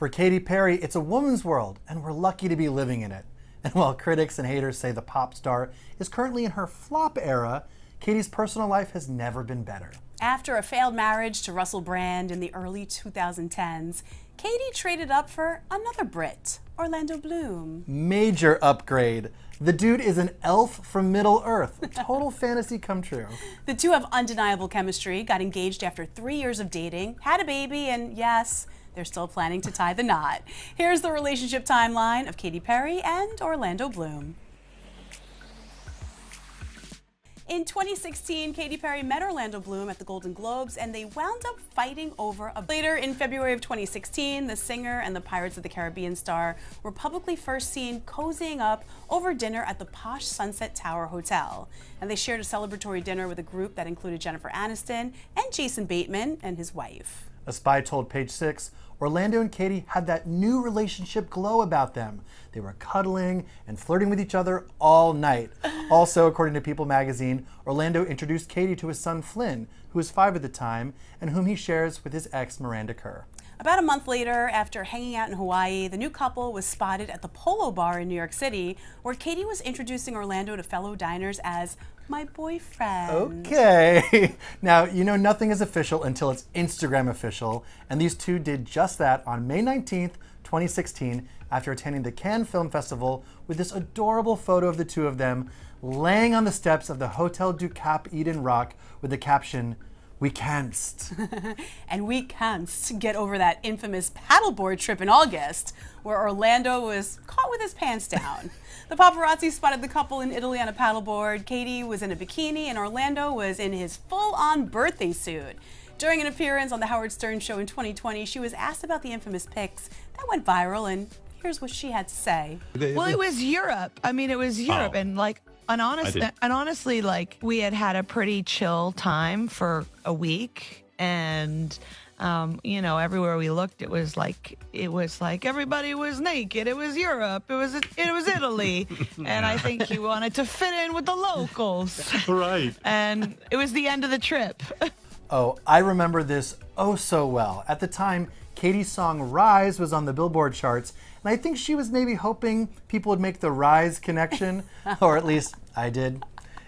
For Katy Perry, it's a woman's world, and we're lucky to be living in it. And while critics and haters say the pop star is currently in her flop era, Katy's personal life has never been better. After a failed marriage to Russell Brand in the early 2010s, Katy traded up for another Brit, Orlando Bloom. Major upgrade. The dude is an elf from Middle Earth. Total fantasy come true. The two have undeniable chemistry, got engaged after 3 years of dating, had a baby, and yes, they're still planning to tie the knot. Here's the relationship timeline of Katy Perry and Orlando Bloom. In 2016, Katy Perry met Orlando Bloom at the Golden Globes, and they wound up fighting over a... Later, in February of 2016, the singer and the Pirates of the Caribbean star were publicly first seen cozying up over dinner at the posh Sunset Tower Hotel. And they shared a celebratory dinner with a group that included Jennifer Aniston and Jason Bateman and his wife. A spy told Page Six, Orlando and Katy had that new relationship glow about them. They were cuddling and flirting with each other all night. Also, according to People magazine, Orlando introduced Katy to his son Flynn, who was 5 at the time, and whom he shares with his ex Miranda Kerr. About a month later, after hanging out in Hawaii, the new couple was spotted at the Polo Bar in New York City, where Katy was introducing Orlando to fellow diners as my boyfriend. Okay. Now, you know nothing is official until it's Instagram official, and these two did just that on May 19th, 2016, after attending the Cannes Film Festival with this adorable photo of the two of them laying on the steps of the Hotel du Cap Eden Rock with the caption, "We can't." And we can't get over that infamous paddleboard trip in August, where Orlando was caught with his pants down. The paparazzi spotted the couple in Italy on a paddleboard. Katy was in a bikini, and Orlando was in his full-on birthday suit. During an appearance on the Howard Stern Show in 2020, she was asked about the infamous pics that went viral, and here's what she had to say. Well, it was Europe. I mean, it was Europe, and like, honestly, like, we had a pretty chill time for a week, and you know, everywhere we looked, it was like everybody was naked. It was Europe. It was Italy, and I think he wanted to fit in with the locals. Right. And it was the end of the trip. Oh, I remember this oh so well. At the time, Katy's song Rise was on the Billboard charts, and I think she was maybe hoping people would make the Rise connection, or at least I did.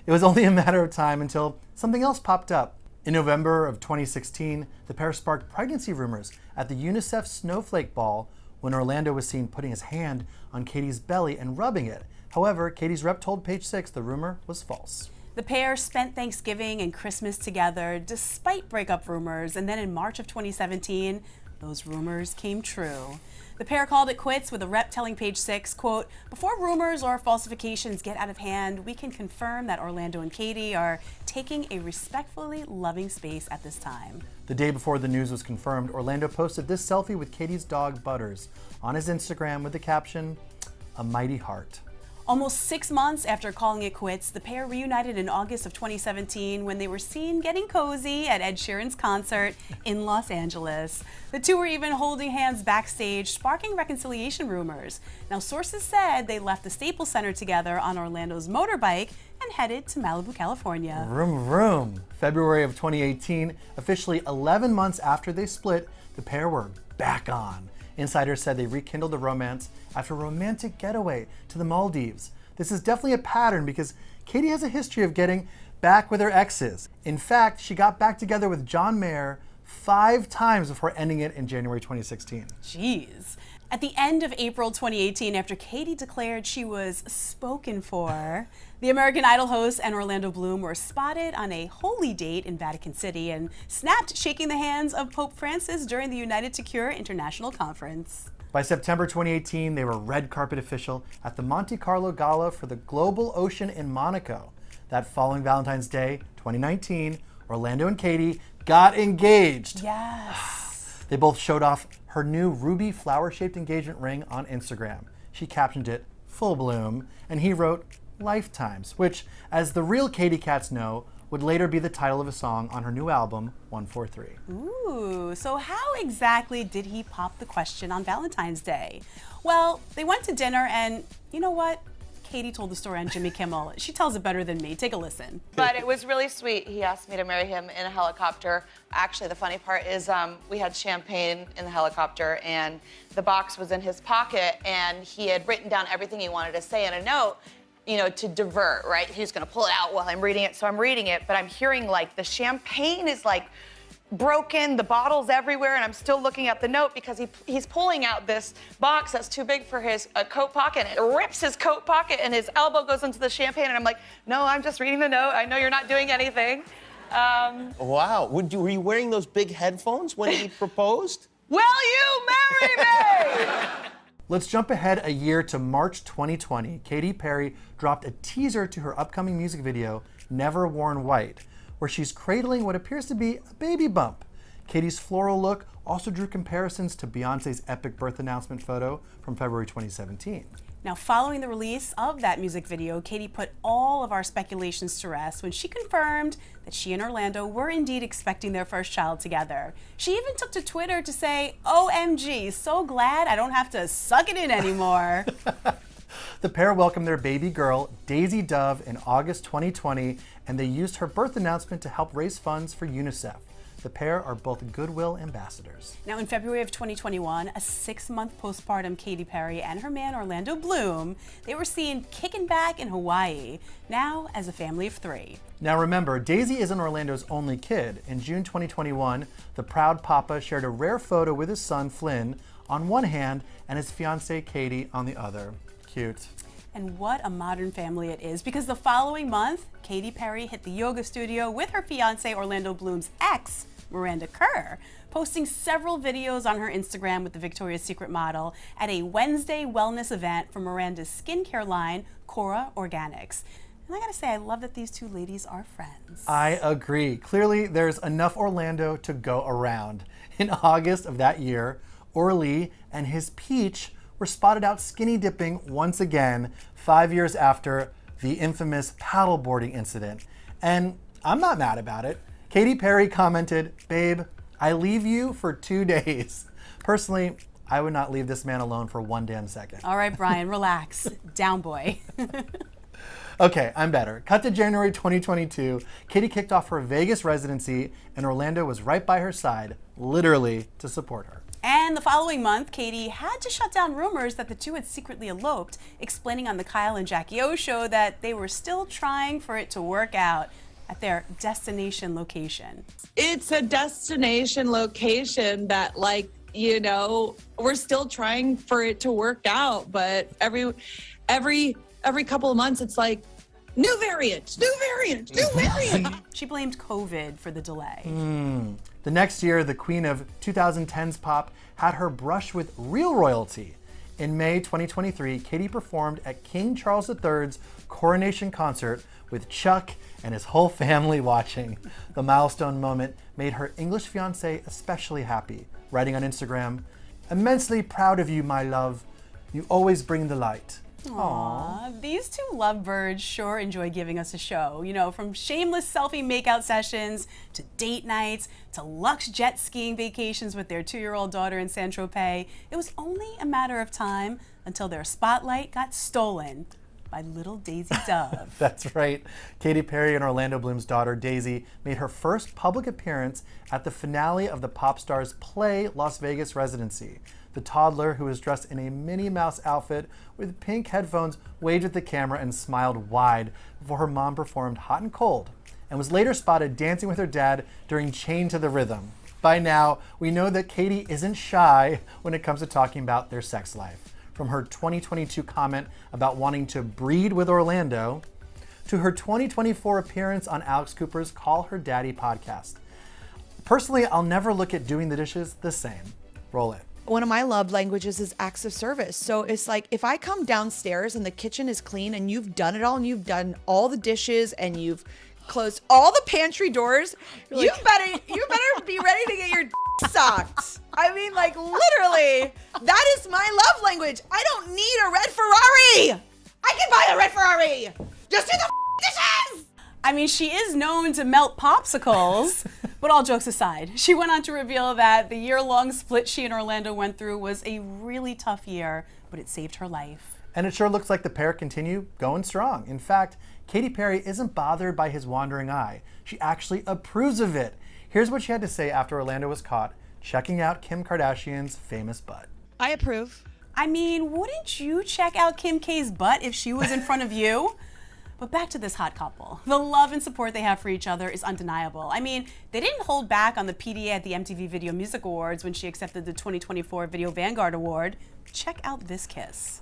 It was only a matter of time until something else popped up. In November of 2016, the pair sparked pregnancy rumors at the UNICEF Snowflake Ball when Orlando was seen putting his hand on Katy's belly and rubbing it. However, Katy's rep told Page Six the rumor was false. The pair spent Thanksgiving and Christmas together despite breakup rumors, and then in March of 2017, those rumors came true. The pair called it quits with a rep telling Page Six, quote, "Before rumors or falsifications get out of hand, we can confirm that Orlando and Katy are taking a respectfully loving space at this time." The day before the news was confirmed, Orlando posted this selfie with Katy's dog Butters on his Instagram with the caption, "A mighty heart." Almost 6 months after calling it quits, the pair reunited in August of 2017 when they were seen getting cozy at Ed Sheeran's concert in Los Angeles. The two were even holding hands backstage, sparking reconciliation rumors. Now, sources said they left the Staples Center together on Orlando's motorbike and headed to Malibu, California. Vroom vroom. February of 2018, officially 11 months after they split, the pair were back on. Insiders said they rekindled the romance after a romantic getaway to the Maldives. This is definitely a pattern because Katy has a history of getting back with her exes. In fact, she got back together with John Mayer 5 times before ending it in January 2016. Jeez. At the end of April 2018, after Katy declared she was spoken for, the American Idol host and Orlando Bloom were spotted on a holy date in Vatican City and snapped shaking the hands of Pope Francis during the United to Cure International Conference. By September 2018, they were red carpet official at the Monte Carlo Gala for the Global Ocean in Monaco. That following Valentine's Day, 2019, Orlando and Katy got engaged. Yes. They both showed off her new ruby flower-shaped engagement ring on Instagram. She captioned it, "Full Bloom," and he wrote, "Lifetimes," which, as the real Katy Cats know, would later be the title of a song on her new album, 143. Ooh, so how exactly did he pop the question on Valentine's Day? Well, they went to dinner and, you know what? Katy told the story on Jimmy Kimmel. She tells it better than me. Take a listen. But it was really sweet. He asked me to marry him in a helicopter. Actually, the funny part is we had champagne in the helicopter, and the box was in his pocket, and he had written down everything he wanted to say in a note, you know, to divert, right? He's gonna pull it out while I'm reading it, so I'm reading it, but I'm hearing like the champagne is like broken, the bottle's everywhere, and I'm still looking at the note because he's pulling out this box that's too big for his coat pocket, and it rips his coat pocket, and his elbow goes into the champagne, and I'm like, no, I'm just reading the note. I know you're not doing anything. Wow. Were you wearing those big headphones when he proposed? Will you marry me? Let's jump ahead a year to March 2020. Katy Perry dropped a teaser to her upcoming music video, Never Worn White, where she's cradling what appears to be a baby bump. Katy's floral look also drew comparisons to Beyoncé's epic birth announcement photo from February 2017. Now, following the release of that music video, Katy put all of our speculations to rest when she confirmed that she and Orlando were indeed expecting their first child together. She even took to Twitter to say, OMG, so glad I don't have to suck it in anymore. The pair welcomed their baby girl, Daisy Dove, in August 2020, and they used her birth announcement to help raise funds for UNICEF. The pair are both goodwill ambassadors. Now, in February of 2021, a 6-month postpartum Katy Perry and her man Orlando Bloom, they were seen kicking back in Hawaii, now as a family of 3. Now remember, Daisy isn't Orlando's only kid. In June 2021, the proud papa shared a rare photo with his son, Flynn, on one hand, and his fiancée, Katy, on the other. Cute. And what a modern family it is, because the following month, Katy Perry hit the yoga studio with her fiancé Orlando Bloom's ex, Miranda Kerr, posting several videos on her Instagram with the Victoria's Secret model at a Wednesday wellness event for Miranda's skincare line, Cora Organics. And I gotta say, I love that these two ladies are friends. I agree. Clearly, there's enough Orlando to go around. In August of that year, Orly and his Peach were spotted out skinny dipping once again, 5 years after the infamous paddleboarding incident. And I'm not mad about it. Katy Perry commented, "Babe, I leave you for 2 days." Personally, I would not leave this man alone for one damn second. All right, Brian, relax. Down, boy. Okay, I'm better. Cut to January 2022. Katy kicked off her Vegas residency, and Orlando was right by her side, literally, to support her. And the following month, Katy had to shut down rumors that the two had secretly eloped, explaining on the Kyle and Jackie O show that they were still trying for it to work out at their destination location. It's a destination location that, like, you know, we're still trying for it to work out, but every couple of months it's like new variant. She blamed COVID for the delay. The next year, the queen of 2010s pop had her brush with real royalty. In May 2023, Katy performed at King Charles III's coronation concert with Chuck and his whole family watching. The milestone moment made her English fiancé especially happy, writing on Instagram, "Immensely proud of you, my love. You always bring the light." Aww, these two lovebirds sure enjoy giving us a show. You know, from shameless selfie makeout sessions, to date nights, to luxe jet skiing vacations with their 2-year-old daughter in Saint-Tropez. It was only a matter of time until their spotlight got stolen by little Daisy Dove. That's right. Katy Perry and Orlando Bloom's daughter, Daisy, made her first public appearance at the finale of the pop star's Play Las Vegas residency. The toddler, who was dressed in a Minnie Mouse outfit with pink headphones, waved at the camera and smiled wide before her mom performed Hot and Cold, and was later spotted dancing with her dad during Chained to the Rhythm. By now, we know that Katy isn't shy when it comes to talking about their sex life. From her 2022 comment about wanting to breed with Orlando, to her 2024 appearance on Alex Cooper's Call Her Daddy podcast. Personally, I'll never look at doing the dishes the same. Roll it. One of my love languages is acts of service. So it's like, if I come downstairs and the kitchen is clean and you've done it all and you've done all the dishes and you've closed all the pantry doors, you better be ready to get your sucked. I mean, like, literally, that is my love language. I don't need a red Ferrari. I can buy a red Ferrari. Just do the dishes. I mean, she is known to melt popsicles, but all jokes aside, she went on to reveal that the year-long split she and Orlando went through was a really tough year, but it saved her life. And it sure looks like the pair continue going strong. In fact, Katy Perry isn't bothered by his wandering eye. She actually approves of it. Here's what she had to say after Orlando was caught checking out Kim Kardashian's famous butt. I approve. I mean, wouldn't you check out Kim K's butt if she was in front of you? But back to this hot couple. The love and support they have for each other is undeniable. I mean, they didn't hold back on the PDA at the MTV Video Music Awards when she accepted the 2024 Video Vanguard Award. Check out this kiss.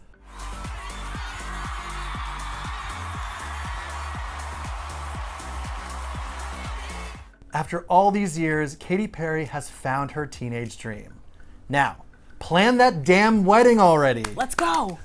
After all these years, Katy Perry has found her teenage dream. Now, plan that damn wedding already. Let's go.